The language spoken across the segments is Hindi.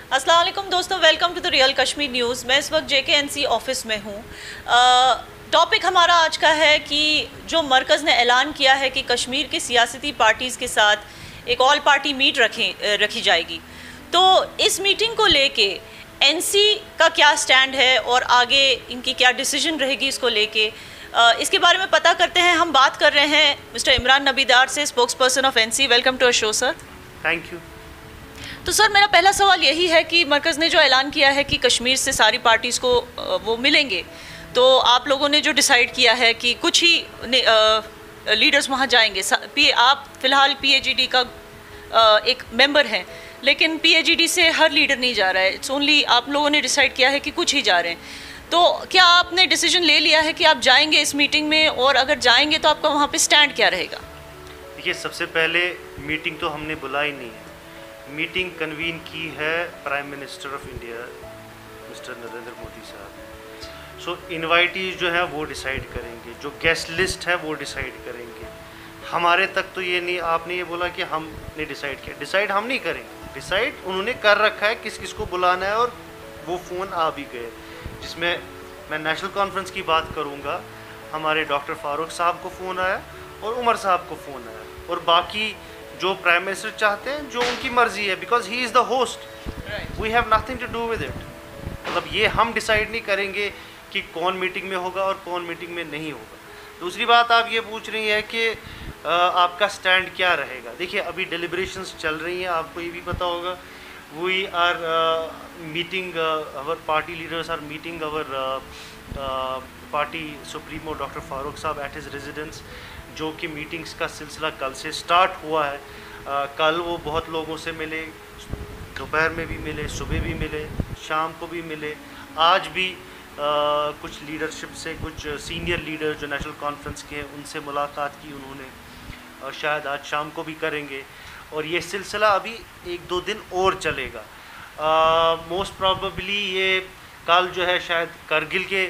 अस्सलाम वालेकुम दोस्तों, welcome to the real Kashmir news. मैं इस वक्त JKNC ऑफिस में हूँ। टॉपिक हमारा आज का है कि जो मरकज़ ने ऐलान किया है कि कश्मीर की सियासती पार्टीज़ के साथ एक ऑल पार्टी मीट रखी जाएगी। तो इस मीटिंग को लेके NC का क्या स्टैंड है और आगे इनकी क्या डिसीजन रहेगी इसको लेके, इसके बारे में पता करते हैं। हम बात कर रहे हैं मिस्टर इमरान नबीदार से, spokesperson of NC। Welcome to our show sir. Thank you. तो सर, मेरा पहला सवाल यही है कि मरकज़ ने जो ऐलान किया है कि कश्मीर से सारी पार्टीज़ को वो मिलेंगे, तो आप लोगों ने जो डिसाइड किया है कि कुछ ही लीडर्स वहाँ जाएंगे। आप फ़िलहाल PAGD का एक मेंबर हैं, लेकिन PAGD से हर लीडर नहीं जा रहा है। इट्स ओनली आप लोगों ने डिसाइड किया है कि कुछ ही जा रहे हैं। तो क्या आपने डिसीजन ले लिया है कि आप जाएंगे इस मीटिंग में, और अगर जाएंगे तो आपका वहाँ पे स्टैंड क्या रहेगा? देखिए, सबसे पहले मीटिंग तो हमने बुलाई नहीं है। मीटिंग कन्वीन की है prime minister of India mister Narendra Modi साहब। सो इनवाइटीज जो है वो डिसाइड करेंगे, जो गेस्ट लिस्ट है वो डिसाइड करेंगे। हमारे तक तो ये नहीं, आपने ये बोला कि हमने डिसाइड किया। डिसाइड हम नहीं करेंगे, डिसाइड उन्होंने कर रखा है किस किस को बुलाना है, और वो फ़ोन आ भी गए। जिसमें मैं नेशनल कॉन्फ्रेंस की बात करूँगा, हमारे डॉक्टर फारूक साहब को फ़ोन आया और उमर साहब को फ़ोन आया, और बाकी जो प्राइम मिनिस्टर चाहते हैं, जो उनकी मर्ज़ी है, because he is the host, we have nothing to do with it. मतलब ये हम डिसाइड नहीं करेंगे कि कौन मीटिंग में होगा और कौन मीटिंग में नहीं होगा। दूसरी बात, आप ये पूछ रही हैं कि आपका स्टैंड क्या रहेगा। देखिए, अभी डिलिब्रेशंस चल रही हैं, आपको ये भी पता होगा। We are meeting, our party leaders are meeting our party supremo doctor Farooq साहब एट हिज रेजिडेंस, जो कि मीटिंग्स का सिलसिला कल से स्टार्ट हुआ है। कल वो बहुत लोगों से मिले, दोपहर में भी मिले, सुबह भी मिले, शाम को भी मिले। आज भी कुछ लीडरशिप से, कुछ सीनियर लीडर जो नेशनल कॉन्फ्रेंस के हैं, उनसे मुलाकात की उन्होंने, और शायद आज शाम को भी करेंगे। और ये सिलसिला अभी 1-2 दिन और चलेगा। मोस्ट प्रॉबेबली ये कल जो है शायद करगिल के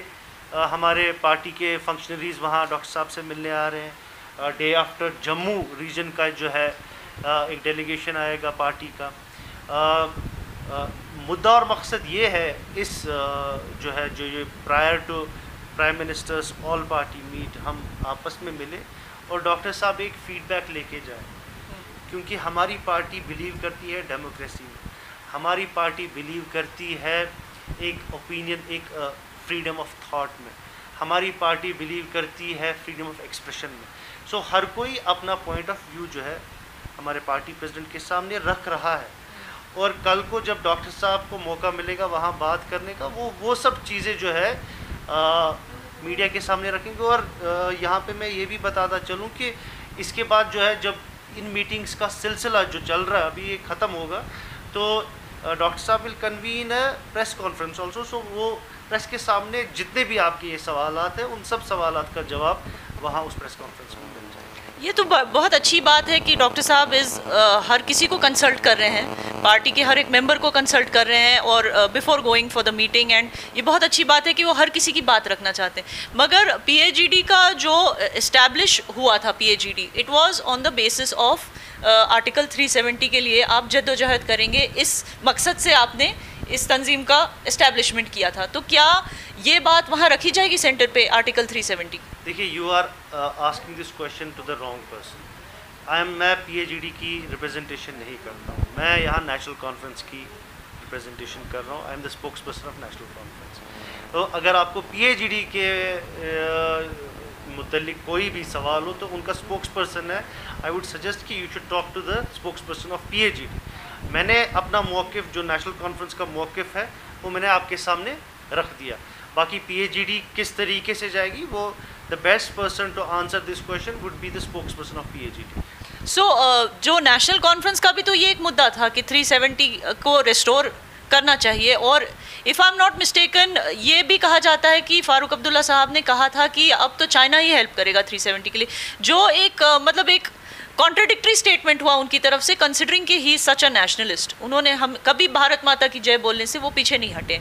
हमारे पार्टी के फंक्शनरीज़ वहाँ डॉक्टर साहब से मिलने आ रहे हैं। डे आफ्टर जम्मू रीजन का जो है एक डेलीगेशन आएगा पार्टी का। मुद्दा और मकसद ये है, इस जो है जो ये prior to prime ministers all party meet, हम आपस में मिले और डॉक्टर साहब एक फ़ीडबैक लेके जाए, क्योंकि हमारी पार्टी बिलीव करती है डेमोक्रेसी में, हमारी पार्टी बिलीव करती है एक ओपिनियन, एक फ्रीडम ऑफ थॉट में, हमारी पार्टी बिलीव करती है फ्रीडम ऑफ एक्सप्रेशन में। सो हर कोई अपना पॉइंट ऑफ व्यू जो है हमारे पार्टी प्रेसिडेंट के सामने रख रहा है, और कल को जब डॉक्टर साहब को मौका मिलेगा वहाँ बात करने का, वो सब चीज़ें जो है मीडिया के सामने रखेंगे। और यहाँ पे मैं ये भी बताता चलूँ कि इसके बाद जो है, जब इन मीटिंग्स का सिलसिला जो चल रहा है अभी ये ख़त्म होगा, तो डॉक्टर साहब will convene press conference also. So वो प्रेस के सामने जितने भी आपके ये सवालात हैं, उन सब सवालात का जवाब वहाँ उस प्रेस कॉन्फ्रेंस में मिल जाएगा। ये तो बहुत अच्छी बात है कि डॉक्टर साहब हर किसी को कंसल्ट कर रहे हैं, पार्टी के हर एक मेंबर को कंसल्ट कर रहे हैं, और before going for the meeting. And ये बहुत अच्छी बात है कि वो हर किसी की बात रखना चाहते हैं। मगर PAGD का जो इस्टेब्लिश हुआ था, PAGD, it was on the basis of article 370 के लिए आप जद्दोजहद करेंगे, इस मकसद से आपने इस तंजीम का इस्टेब्लिशमेंट किया था। तो क्या ये बात वहाँ रखी जाएगी सेंटर पे, आर्टिकल 370? देखिए, you are asking this question to the wrong person. मैं PAGD की रिप्रेजेंटेशन नहीं करता हूँ, मैं यहाँ नेशनल कॉन्फ्रेंस की रिप्रेजेंटेशन कर रहा हूँ। I am the spokesperson of national conference. तो अगर आपको PAGD के मुतल्लिक कोई भी सवाल हो तो उनका स्पोक्स पर्सन है, आई वुड सजेस्ट कि you should talk to the spokesperson of PAGD। मैंने अपना मौक़िफ़, जो नेशनल कॉन्फ्रेंस का मौक़िफ़ है, वो मैंने आपके सामने रख दिया। बाकी PAGD किस तरीके से जाएगी, वो the best person to answer this question would be the spokesperson of PAGD। So जो नेशनल कॉन्फ्रेंस का भी तो ये एक मुद्दा था कि 370 को रिस्टोर करना चाहिए, और if I am not mistaken ये भी कहा जाता है कि फ़ारूक अब्दुल्ला साहब ने कहा था कि अब तो चाइना ही हेल्प करेगा 370 के लिए, जो एक मतलब एक कॉन्ट्रडिक्टरी स्टेटमेंट हुआ उनकी तरफ से, कंसिडरिंग कि ही सच अ नेशनलिस्ट। उन्होंने हम कभी भारत माता की जय बोलने से वो पीछे नहीं हटे।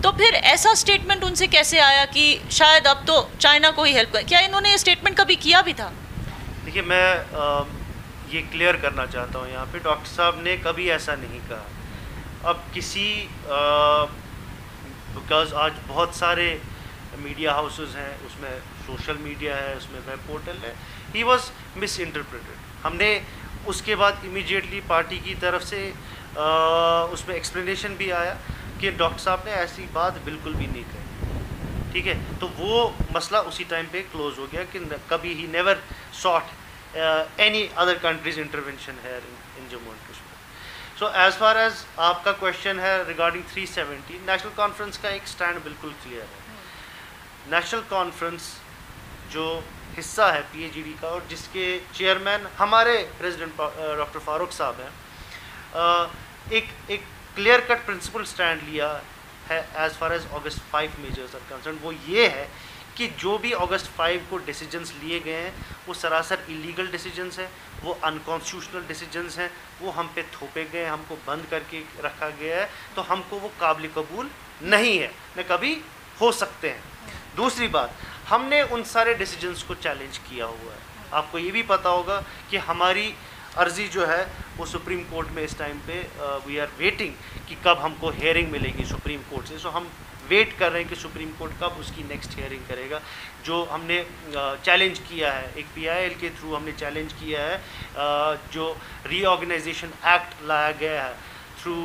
तो फिर ऐसा स्टेटमेंट उनसे कैसे आया कि शायद अब तो चाइना को ही हेल्प कर? क्या इन्होंने ये स्टेटमेंट कभी किया भी था? देखिए, मैं ये क्लियर करना चाहता हूँ यहाँ पे, डॉक्टर साहब ने कभी ऐसा नहीं कहा। अब किसी बिकॉज आज बहुत सारे मीडिया हाउसेस हैं, उसमें सोशल मीडिया है, उसमें वेब पोर्टल है, ही वॉज मिस इंटरप्रेटेड। हमने उसके बाद इमीडिएटली पार्टी की तरफ से उसमें एक्सप्लेनेशन भी आया कि डॉक्टर साहब ने ऐसी बात बिल्कुल भी नहीं कही, ठीक है। तो वो मसला उसी टाइम पे क्लोज हो गया कि कभी ही never sought any other countries intervention है in Jammu and Kashmir. So as far as आपका क्वेश्चन है रिगार्डिंग 370, नेशनल कॉन्फ्रेंस का एक स्टैंड बिल्कुल क्लियर है। नेशनल कॉन्फ्रेंस जो हिस्सा है PAGD का और जिसके चेयरमैन हमारे प्रेसिडेंट डॉक्टर फारूक साहब हैं, एक क्लियर कट प्रिंसिपल स्टैंड लिया है as far as August 5 measures are concern. वो ये है कि जो भी August 5 को डिसीजंस लिए गए हैं वो सरासर इलीगल डिसीजंस हैं, वो अनकॉन्स्टिट्यूशनल डिसीजंस हैं, वो हम पे थोपे गए, हमको बंद करके रखा गया है, तो हमको वो काबिल कबूल नहीं है, न कभी हो सकते हैं। दूसरी बात, हमने उन सारे डिसीजंस को चैलेंज किया हुआ है। आपको ये भी पता होगा कि हमारी अर्जी जो है वो सुप्रीम कोर्ट में इस टाइम पे वी आर वेटिंग कि कब हमको हेयरिंग मिलेगी सुप्रीम कोर्ट से। सो हम वेट कर रहे हैं कि सुप्रीम कोर्ट कब उसकी नेक्स्ट हियरिंग करेगा। जो हमने चैलेंज किया है, एक PIL के थ्रू हमने चैलेंज किया है जो रीऑर्गेनाइजेशन एक्ट लाया गया है through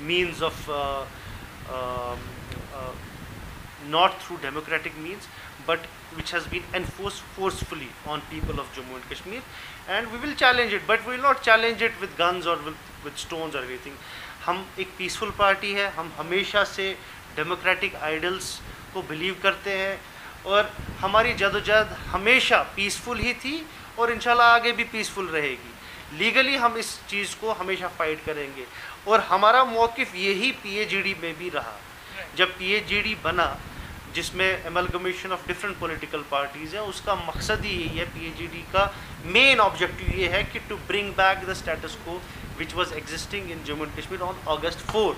means of not through democratic means but which has been enforced forcefully on people of Jammu and Kashmir, and we will challenge it, but we will not challenge it with guns or with stones or anything. हम एक पीसफुल पार्टी है, हम हमेशा से डेमोक्रेटिक आइडल्स को बिलीव करते हैं और हमारी जदोजहद हमेशा पीसफुल ही थी और इंशाल्लाह आगे भी पीसफुल रहेगी। लीगली हम इस चीज़ को हमेशा फाइट करेंगे और हमारा मौक़िफ़ यही PAGD में भी रहा। जब PAGD बना, जिसमें amalgamation of different political parties है, उसका मकसद ही यही है, PAGD का मेन ऑब्जेक्टिव ये है कि to bring back the status quo which was existing in Jammu and Kashmir on August 4।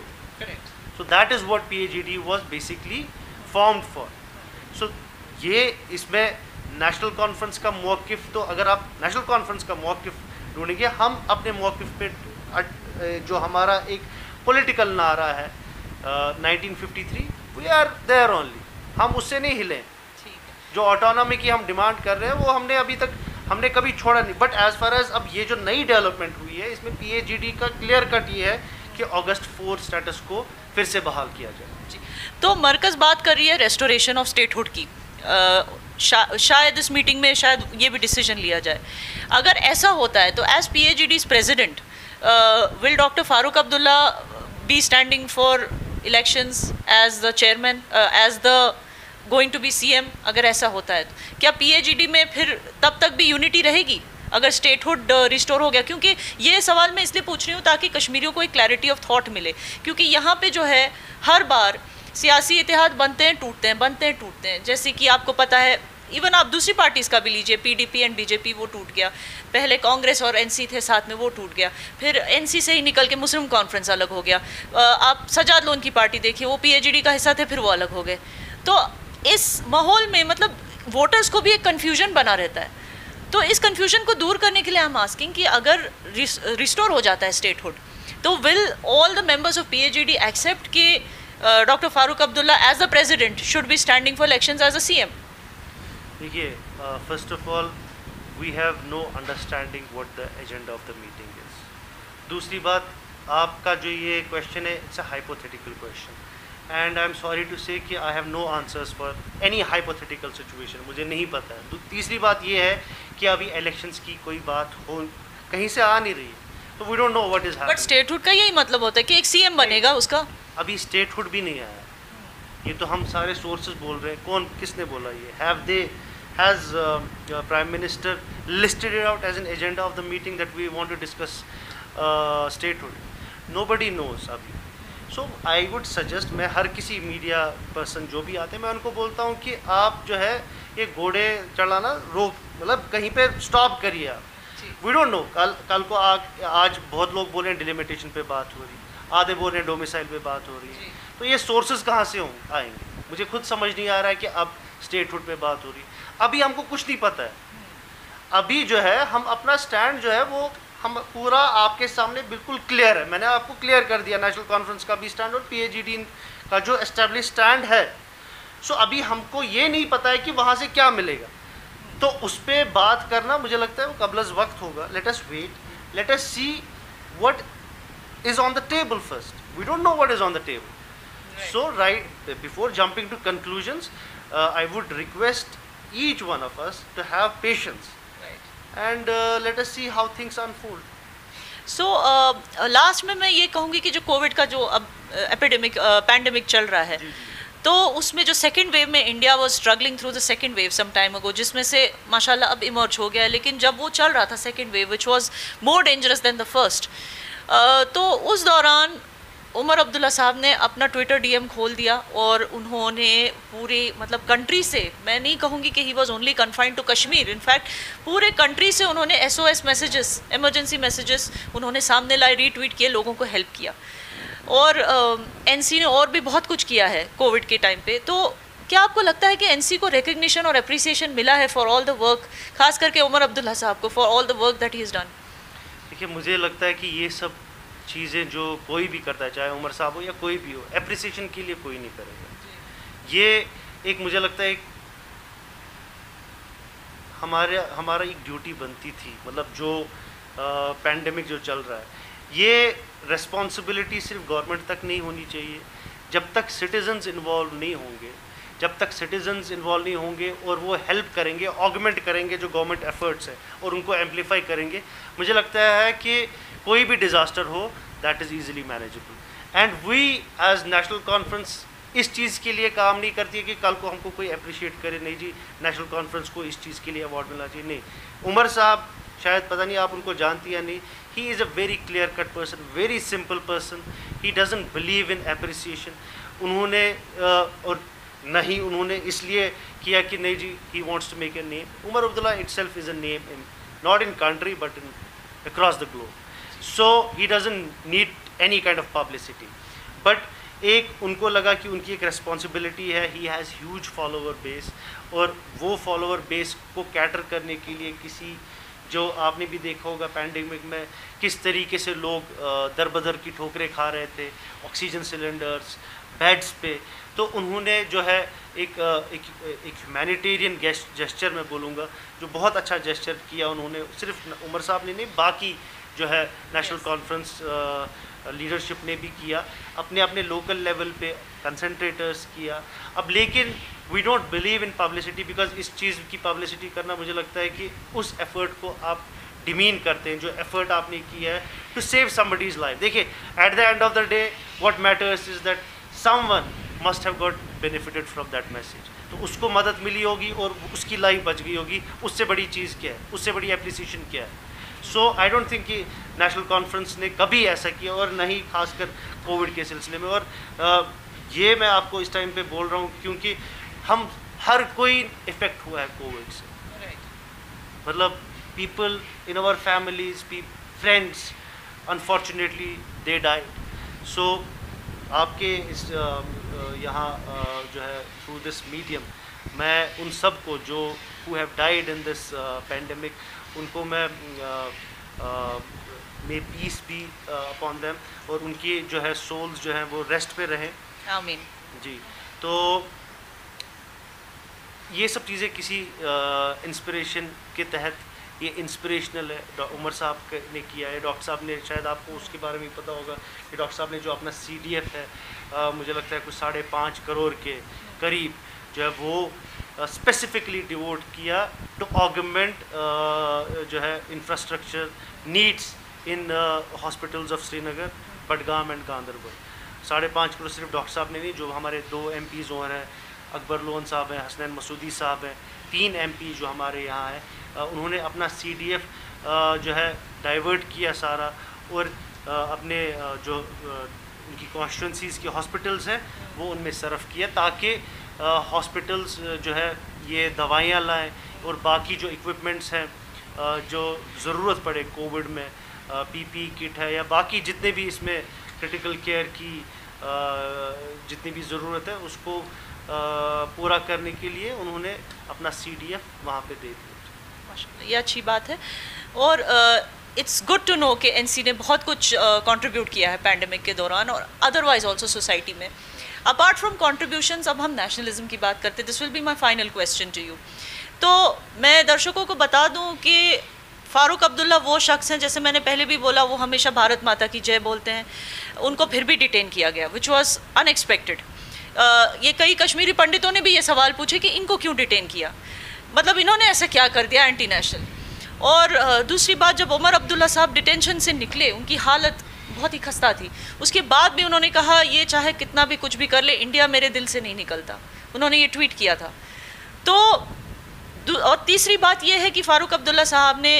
So that is what PAGD was basically formed for. So ये इसमें नेशनल कॉन्फ्रेंस का मौक़िफ़, तो अगर आप नेशनल कॉन्फ्रेंस का मौक़िफ़ ढूंढेंगे, हम अपने मौक़िफ़ पे जो हमारा एक पॉलिटिकल नारा है 1953, वी आर देयर ओनली, हम उससे नहीं हिले। जो ऑटोनॉमी की हम डिमांड कर रहे हैं वो हमने कभी छोड़ा नहीं। बट एज फार एज अब ये जो नई डेवलपमेंट हुई है, इसमें PAGD का क्लियर कट ये है कि August 4 स्टेटस को फिर से बहाल किया जाए। जी, तो मरकज़ बात कर रही है रेस्टोरेशन ऑफ स्टेटहुड की। शायद इस मीटिंग में शायद ये भी डिसीजन लिया जाए। अगर ऐसा होता है तो as PAGD's president will doctor Farooq Abdullah be standing for elections as the chairman, as the going to be CM? अगर ऐसा होता है तो क्या PAGD में फिर तब तक भी यूनिटी रहेगी अगर स्टेटहुड रिस्टोर हो गया? क्योंकि ये सवाल मैं इसलिए पूछ रही हूँ ताकि कश्मीरियों को एक क्लैरिटी ऑफ थॉट मिले, क्योंकि यहाँ पे जो है हर बार सियासी इतिहाद बनते हैं टूटते हैं, बनते हैं टूटते हैं। जैसे कि आपको पता है, इवन आप दूसरी पार्टीज़ का भी लीजिए, PDP एंड BJP, वो टूट गया। पहले कांग्रेस और NC थे साथ में, वो टूट गया। फिर NC से ही निकल के मुस्लिम कॉन्फ्रेंस अलग हो गया। आप सजाद लोन की पार्टी देखिए, वो PAGD का हिस्सा थे, फिर वो अलग हो गए। तो इस माहौल में मतलब वोटर्स को भी एक कन्फ्यूजन बना रहता है। तो इस कन्फ्यूजन को दूर करने के लिए हम आस्किंग कि अगर रिस्टोर हो जाता है स्टेटहुड, तो will all the members of PAGD accept कि doctor Farooq Abdullah as the president should be standing for elections as a CM? देखिए, first of all we have no understanding what the agenda of the meeting is. दूसरी बात, आपका जो ये क्वेश्चन है, it's a hypothetical question and I am sorry to say कि I have no answers for any hypothetical situation, मुझे नहीं पता है। तीसरी बात ये है कि अभी इलेक्शंस की कोई बात हो कहीं से आ नहीं रही है, तो we don't know what is happening. But statehood का यही मतलब होता है कि एक CM बनेगा उसका। अभी स्टेटहुड भी नहीं आया, ये तो हम सारे सोर्सेज बोल रहे हैं। कौन, किसने बोला ये? Has Prime Minister listed it out as an agenda of the meeting that we want to discuss statehood? Nobody knows अभी। So I would suggest, मैं हर किसी मीडिया पर्सन जो भी आते हैं, मैं उनको बोलता हूँ कि आप जो है ये घोड़े चढ़ाना रोक, मतलब कहीं पे स्टॉप करिए आप। वी डोंट नो, कल को आज बहुत लोग बोल रहे हैं डिलिमिटेशन पे बात हो रही, आधे बोल रहे हैं डोमिसाइल पे बात हो रही है, तो ये सोर्सेज कहाँ से आएंगे? मुझे खुद समझ नहीं आ रहा है कि अब स्टेटहुड पे बात हो रही। अभी हमको कुछ नहीं पता है। अभी जो है हम अपना स्टैंड जो है वो हम पूरा आपके सामने बिल्कुल क्लियर है, मैंने आपको क्लियर कर दिया नेशनल कॉन्फ्रेंस का भी स्टैंड और PAGD का जो एस्टेब्लिश स्टैंड है। सो अभी हमको ये नहीं पता है कि वहाँ से क्या मिलेगा, तो उस पर बात करना मुझे लगता है वो कबलज़ वक्त होगा। Let us wait, let us see what is on the table first, we don't know what is on the table. So right before jumping to conclusions, I would request each one of us to have patience, and let us see how things unfold. So last में मैं ये कहूँगी कि जो कोविड का जो अब पैंडेमिक चल रहा है, तो उसमें जो सेकेंड वेव में India was struggling through the second wave some time ago, जिसमें से माशाल्लाह अब इमर्ज हो गया है, लेकिन जब वो चल रहा था second wave which was more dangerous than the first, तो उस दौरान उमर अब्दुल्ला साहब ने अपना ट्विटर DM खोल दिया और उन्होंने पूरे मतलब कंट्री से, मैं नहीं कहूँगी कि he was only confined to Kashmir, in fact पूरे कंट्री से उन्होंने SOS मैसेजेस, इमरजेंसी मैसेजेस उन्होंने सामने लाए, रीट्वीट किए, लोगों को हेल्प किया। और NC ने और भी बहुत कुछ किया है कोविड के टाइम पे। तो क्या आपको लगता है कि NC को रिकग्निशन और अप्रिसिएशन मिला है फॉर ऑल द वर्क, खास करके उमर अब्दुल्ला साहब को, for all the work that he is done? देखिए, मुझे लगता है कि ये सब चीज़ें जो कोई भी करता है, चाहे उमर साहब हो या कोई भी हो, एप्रिसिएशन के लिए कोई नहीं करेगा। ये एक मुझे लगता है हमारा एक ड्यूटी बनती थी, मतलब जो पैंडेमिक जो चल रहा है, ये रिस्पॉन्सिबिलिटी सिर्फ गवर्नमेंट तक नहीं होनी चाहिए। जब तक सिटीजन्स इन्वॉल्व नहीं होंगे, जब तक सिटीजन्स इन्वॉल्व नहीं होंगे और वो हेल्प करेंगे, ऑगमेंट करेंगे जो गवर्नमेंट एफर्ट्स हैं और उनको एम्पलीफाई करेंगे, मुझे लगता है कि कोई भी डिज़ास्टर हो that is easily manageable. And we as National Conference इस चीज़ के लिए काम नहीं करती है कि कल को हमको कोई अप्रिशिएट करे, नहीं जी नेशनल कॉन्फ्रेंस को इस चीज़ के लिए अवार्ड मिलना चाहिए, नहीं। उमर साहब, शायद पता नहीं आप उनको जानती या नहीं, he is a very clear cut person, very simple person, he doesn't believe in appreciation. उन्होंने और नहीं उन्होंने इसलिए किया कि नहीं जी he wants to make a name. Omar Abdullah itself is a name in not in country but in across the globe, so he doesn't need any kind of publicity. But एक उनको लगा कि उनकी एक रिस्पॉन्सिबिलिटी है, he has huge follower base, और वो फॉलोवर बेस को कैटर करने के लिए किसी, जो आपने भी देखा होगा पैंडेमिक में किस तरीके से लोग दर बदर की ठोकरें खा रहे थे, ऑक्सीजन सिलेंडर्स, बेड्स पे, तो उन्होंने जो है एक ह्यूमैनिटेरियन जेस्चर मैं बोलूँगा, जो बहुत अच्छा जेस्चर किया उन्होंने, सिर्फ उमर साहब ने नहीं, बाकी जो है नेशनल कॉन्फ्रेंस लीडरशिप ने भी किया, अपने अपने लोकल लेवल पे कंसंट्रेटर्स किया। अब लेकिन we don't believe in publicity, because इस चीज़ की पब्लिसिटी करना मुझे लगता है कि उस एफर्ट को आप डिमीन करते हैं, जो एफर्ट आपने किया है टू सेव समबडीज़ लाइफ। देखिए, at the end of the day what matters is that someone must have got benefited from that message, तो उसको मदद मिली होगी और उसकी लाइफ बच गई होगी। उससे बड़ी चीज़ क्या है, उससे बड़ी एप्रिसिएशन क्या है? सो आई डोंट थिंक कि नेशनल कॉन्फ्रेंस ने कभी ऐसा किया, और नहीं खासकर कोविड के सिलसिले में। और ये मैं आपको इस टाइम पे बोल रहा हूँ क्योंकि हम हर कोई इफ़ेक्ट हुआ है कोविड से, मतलब people in our families, friends, unfortunately they died. So आपके इस यहाँ जो है थ्रू दिस मीडियम, मैं उन सब को जो who have died in this pandemic, उनको मैं may peace be upon them, और उनकी जो है सोल्स जो हैं वो रेस्ट पे रहें, आमीन जी। तो ये सब चीज़ें किसी इंस्पिरेशन के तहत, ये इंस्पिरेशनल है, उमर साहब ने किया है। डॉक्टर साहब ने, शायद आपको उसके बारे में पता होगा कि डॉक्टर साहब ने जो अपना CDF है, मुझे लगता है कुछ 5.5 करोड़ के करीब जो है वो स्पेसिफिकली डिवोट किया टू ऑगमेंट जो है infrastructure needs in hospitals of Srinagar, Budgam and Ganderbal. 5.5 crore सिर्फ डॉक्टर साहब ने नहीं, जो हमारे 2 MPs और हैं, अकबर लोन साहब हैं, हसनैन मसूदी साहब हैं, 3 MP जो हमारे यहाँ हैं, उन्होंने अपना CDF जो है डाइवर्ट किया सारा, और अपने जो उनकी कॉन्स्टिट्यूंसीज़ के हॉस्पिटल्स हैं वो उनमें सर्फ किया, ताकि हॉस्पिटल्स जो है ये दवाइयाँ लाएँ और बाकी जो इक्विपमेंट्स हैं जो ज़रूरत पड़े कोविड में, PPE किट है या बाकी जितने भी इसमें क्रिटिकल केयर की जितनी भी ज़रूरत है उसको पूरा करने के लिए उन्होंने अपना CDF वहाँ पे दे दिया। ये अच्छी बात है। और इट्स गुड टू नो कि एनसी ने बहुत कुछ कंट्रीब्यूट किया है पैंडमिक के दौरान और अदरवाइज ऑल्सो सोसाइटी में। अपार्ट फ्रॉम कॉन्ट्रीब्यूशंस, अब हम नेशनलिज्म की बात करते, this will be my final question to you. तो मैं दर्शकों को बता दूं कि फ़ारूक अब्दुल्ला वो शख्स हैं, जैसे मैंने पहले भी बोला, वो हमेशा भारत माता की जय बोलते हैं, उनको फिर भी डिटेन किया गया, विच वॉज अनएक्सपेक्टेड। ये कई कश्मीरी पंडितों ने भी ये सवाल पूछे कि इनको क्यों डिटेन किया, मतलब इन्होंने ऐसा क्या कर दिया एंटी नेशनल। और दूसरी बात, जब उमर अब्दुल्ला साहब डिटेंशन से निकले, उनकी हालत बहुत ही खस्ता थी, उसके बाद भी उन्होंने कहा ये चाहे कितना भी कुछ भी कर ले, इंडिया मेरे दिल से नहीं निकलता, उन्होंने ये ट्वीट किया था। तो और तीसरी बात ये है कि फ़ारूक अब्दुल्ला साहब ने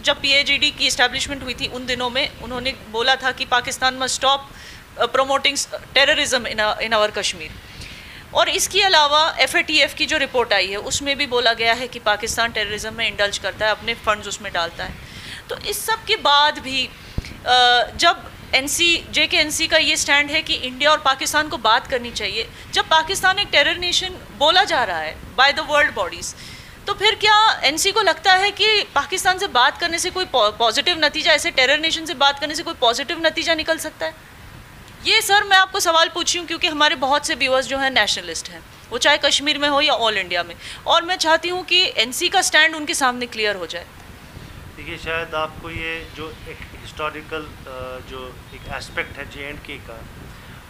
जब PAGD की इस्टेब्लिशमेंट हुई थी उन दिनों में उन्होंने बोला था कि Pakistan must stop promoting terrorism in our Kashmir. और इसके अलावा FATF की जो रिपोर्ट आई है उसमें भी बोला गया है कि पाकिस्तान टेररिज्म में इंडल्ज करता है, अपने फंड्स उसमें डालता है। तो इस सब के बाद भी जब JKNC का ये स्टैंड है कि इंडिया और पाकिस्तान को बात करनी चाहिए, जब पाकिस्तान एक टेरर नेशन बोला जा रहा है बाय द वर्ल्ड बॉडीज़, तो फिर क्या NC को लगता है कि पाकिस्तान से बात करने से कोई पॉजिटिव नतीजा, ऐसे टेरर नेशन से बात करने से कोई पॉजिटिव नतीजा निकल सकता है? ये सर मैं आपको सवाल पूछी हूँ क्योंकि हमारे बहुत से व्यूअर्स जो हैं नेशनलिस्ट हैं, वो चाहे कश्मीर में हो या ऑल इंडिया में, और मैं चाहती हूँ कि NC का स्टैंड उनके सामने क्लियर हो जाए। देखिए, शायद आपको ये जो एक हिस्टोरिकल जो एक एस्पेक्ट है J&K का,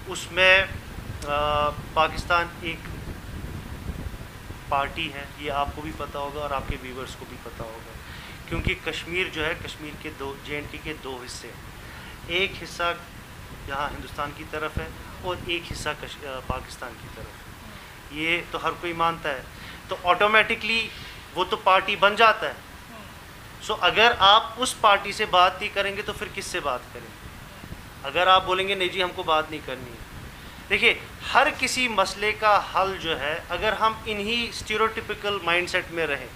उसमें पाकिस्तान एक पार्टी है, ये आपको भी पता होगा और आपके व्यूवर्स को भी पता होगा, क्योंकि कश्मीर जो है, कश्मीर के J&K के दो हिस्से हैं, एक हिस्सा यहाँ हिंदुस्तान की तरफ है और एक हिस्सा पाकिस्तान की तरफ है, ये तो हर कोई मानता है। तो ऑटोमेटिकली वो तो पार्टी बन जाता है। सो अगर आप उस पार्टी से बात नहीं करेंगे तो फिर किससे बात करेंगे? अगर आप बोलेंगे नहीं जी हमको बात नहीं करनी है, देखिए हर किसी मसले का हल जो है, अगर हम इन्हीं स्टीरियोटिपिकल माइंडसेट में रहें,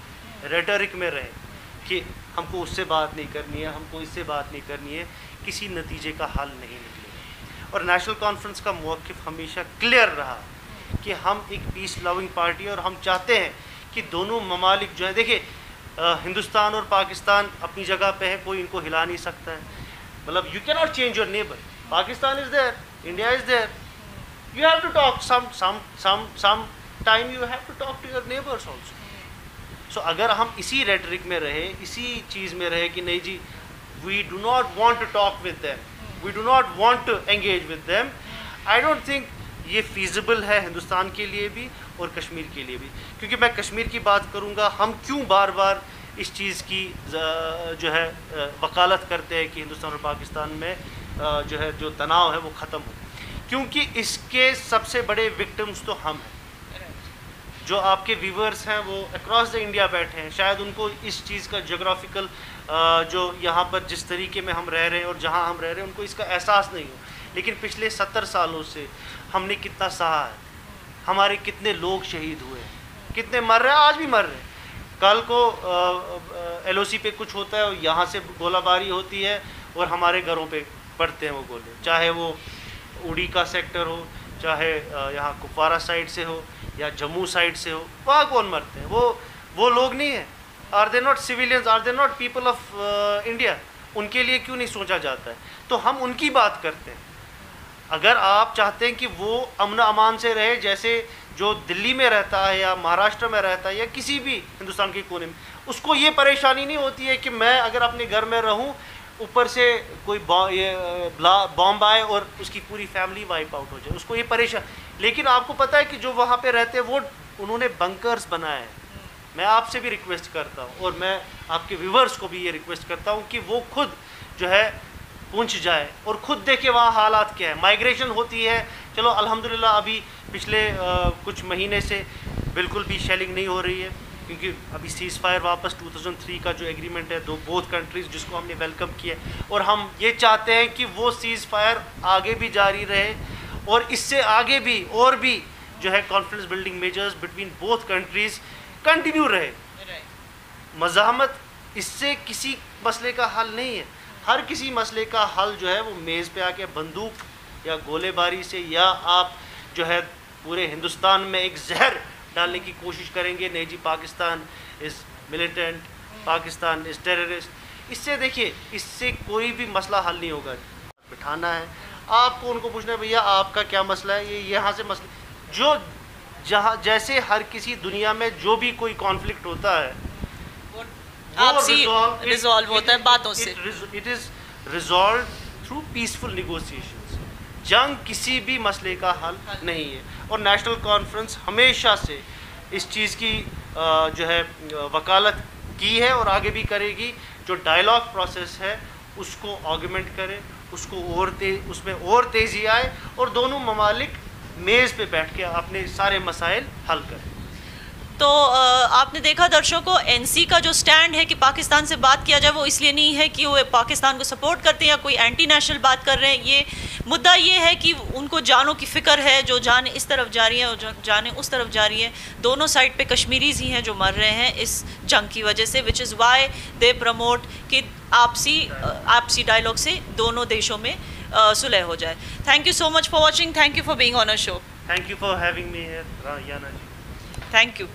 रेटोरिक में रहें कि हमको उससे बात नहीं करनी है, हमको इससे बात नहीं करनी है, किसी नतीजे का हल नहीं निकलेगा। और नेशनल कॉन्फ्रेंस का मौक़िफ़ हमेशा क्लियर रहा कि हम एक पीस लविंग पार्टी, और हम चाहते हैं कि दोनों ममालिक जो है, देखिए हिंदुस्तान और पाकिस्तान अपनी जगह पे है, कोई इनको हिला नहीं सकता है, मतलब you can not change your neighbour, Pakistan is there, India is there, you have to talk some time, you have to talk to your neighbors also. So अगर हम इसी रेटरिक में रहे, इसी चीज़ में रहे कि नहीं जी we do not want to talk with them, we do not want to engage with them, I don't think ये feasible है हिंदुस्तान के लिए भी और कश्मीर के लिए भी। क्योंकि मैं कश्मीर की बात करूँगा, हम क्यों बार बार इस चीज़ की जो है वकालत करते हैं कि हिंदुस्तान और पाकिस्तान में जो है जो तनाव है वो ख़त्म हो, क्योंकि इसके सबसे बड़े विक्टिम्स तो हम हैं। जो आपके व्यूवर्स हैं वो अक्रॉस द इंडिया बैठे हैं, शायद उनको इस चीज़ का जोग्राफिकल जो यहाँ पर जिस तरीके में हम रह रहे हैं और जहाँ हम रह रहे हैं उनको इसका एहसास नहीं हो, लेकिन पिछले 70 सालों से हमने कितना सहा है, हमारे कितने लोग शहीद हुए हैं, कितने मर रहे हैं, आज भी मर रहे हैं। कल को LOC पे कुछ होता है, यहाँ से गोलाबारी होती है और हमारे घरों पे पड़ते हैं वो गोले, चाहे वो उड़ी का सेक्टर हो, चाहे यहाँ कुपवारा साइड से हो या जम्मू साइड से हो, वहाँ कौन मरते हैं? वो लोग नहीं हैं। Are they not civilians, are they not people of India? उनके लिए क्यों नहीं सोचा जाता है? तो हम उनकी बात करते हैं। अगर आप चाहते हैं कि वो अमन अमान से रहे, जैसे जो दिल्ली में रहता है या महाराष्ट्र में रहता है या किसी भी हिंदुस्तान के कोने में, उसको ये परेशानी नहीं होती है कि मैं अगर अपने घर में रहूँ, ऊपर से कोई बॉम्ब आए और उसकी पूरी फैमिली वाइप आउट हो जाए, उसको ये परेशान। लेकिन आपको पता है कि जो वहाँ पे रहते हैं वो उन्होंने बंकर्स बनाए हैं। मैं आपसे भी रिक्वेस्ट करता हूँ और मैं आपके व्यूवर्स को भी ये रिक्वेस्ट करता हूँ कि वो खुद जो है पहुँच जाए और ख़ुद देखे वहाँ हालात क्या है। माइग्रेशन होती है, चलो अल्हम्दुलिल्लाह अभी पिछले कुछ महीने से बिल्कुल भी शेलिंग नहीं हो रही है, क्योंकि अभी सीज़ फायर वापस 2003 का जो एग्रीमेंट है बोथ कंट्रीज़, जिसको हमने वेलकम किया, और हम ये चाहते हैं कि वो सीज़ फायर आगे भी जारी रहे और इससे आगे भी और भी जो है conference building measures between both countries continue रहे। मज़ाहमत इससे किसी मसले का हल नहीं है। हर किसी मसले का हल जो है वो मेज़ पे आके बंदूक या गोलेबारी से, या आप जो है पूरे हिंदुस्तान में एक जहर डालने की कोशिश करेंगे, नहीं जी Pakistan is militant, Pakistan is terrorist, इससे देखिए, इससे कोई भी मसला हल नहीं होगा। बिठाना है आपको, उनको पूछना है भैया आपका क्या मसला है, ये यहाँ से मसला, जो जहाँ जैसे हर किसी दुनिया में जो भी कोई कॉन्फ्लिक्ट होता है आपसी रिजॉल्व होता है बातों से। It is resolve through peaceful negotiations. जंग किसी भी मसले का हल नहीं है, और नेशनल कॉन्फ्रेंस हमेशा से इस चीज़ की जो है वकालत की है और आगे भी करेगी। जो डायलॉग प्रोसेस है उसको ऑगमेंट करें, उसको उसमें और तेज़ी आए, और दोनों ममालिक मेज़ पे बैठ के अपने सारे मसाइल हल करें। तो आपने देखा दर्शकों, एनसी का जो स्टैंड है कि पाकिस्तान से बात किया जाए, वो इसलिए नहीं है कि वो पाकिस्तान को सपोर्ट करते हैं या कोई एंटी नेशनल बात कर रहे हैं। ये मुद्दा ये है कि उनको जानों की फ़िक्र है, जो जान इस तरफ जा रही है और जाने उस तरफ जा रही है। दोनों साइड पे कश्मीरीज़ ही हैं जो मर रहे हैं इस जंग की वजह से, which is why they promote कि आपसी डायलॉग से दोनों देशों में सुलह हो जाए। Thank you so much for watching, thank you for being on a show. Thank you for having me here, Yana ji. Thank you.